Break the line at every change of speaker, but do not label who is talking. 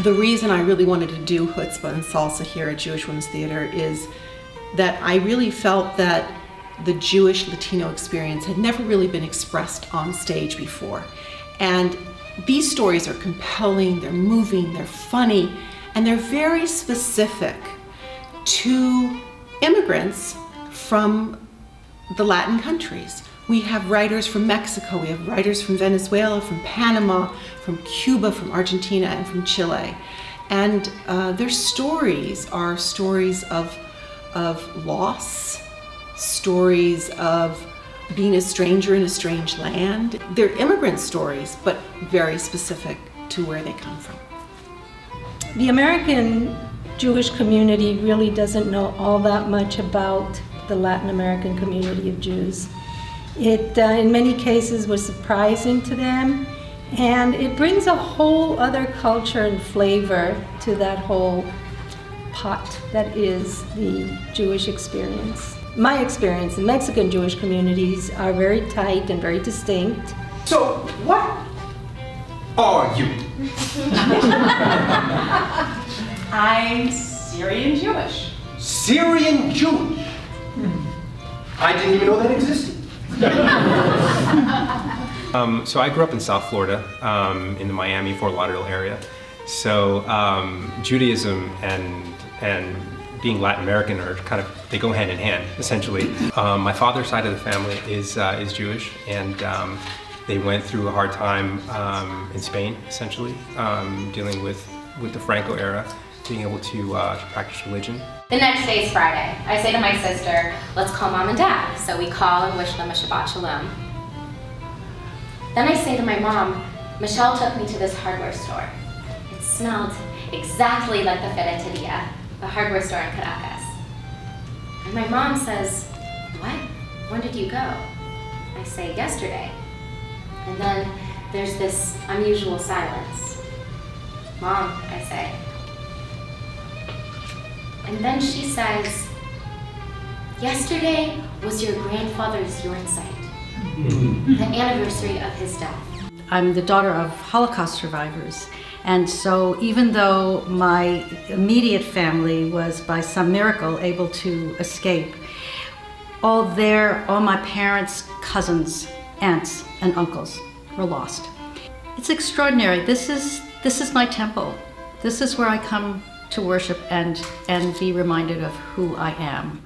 The reason I really wanted to do Chutzpah and Salsa here at Jewish Women's Theater is that I really felt that the Jewish Latino experience had never really been expressed on stage before. And these stories are compelling, they're moving, they're funny, and they're very specific to immigrants from the Latin countries. We have writers from Mexico, we have writers from Venezuela, from Panama, from Cuba, from Argentina, and from Chile. And their stories are stories of loss, stories of being a stranger in a strange land. They're immigrant stories, but very specific to where they come from.
The American Jewish community really doesn't know all that much about the Latin American community of Jews. It, in many cases, was surprising to them, and it brings a whole other culture and flavor to that whole pot that is the Jewish experience. My experience, the Mexican Jewish communities are very tight and very distinct.
So, what are you?
I'm Syrian Jewish.
Syrian Jewish? I didn't even know that existed.
So I grew up in South Florida, in the Miami, Fort Lauderdale area. So Judaism and being Latin American are kind of, they go hand in hand, essentially. My father's side of the family is Jewish, and they went through a hard time in Spain, essentially, dealing with the Franco era, being able to practice religion.
The next day is Friday. I say to my sister, let's call mom and dad. So we call and wish them a Shabbat Shalom. Then I say to my mom, Michelle took me to this hardware store. It smelled exactly like the Ferreteria, the hardware store in Caracas. And my mom says, what? When did you go? I say, yesterday. And then there's this unusual silence. Mom, I say. And then she says, yesterday was your grandfather's yahrzeit, the anniversary of his death.
I'm the daughter of Holocaust survivors, and so even though my immediate family was by some miracle able to escape, all my parents' cousins, aunts, and uncles were lost. It's extraordinary. This is my temple. This is where I come to worship and be reminded of who I am.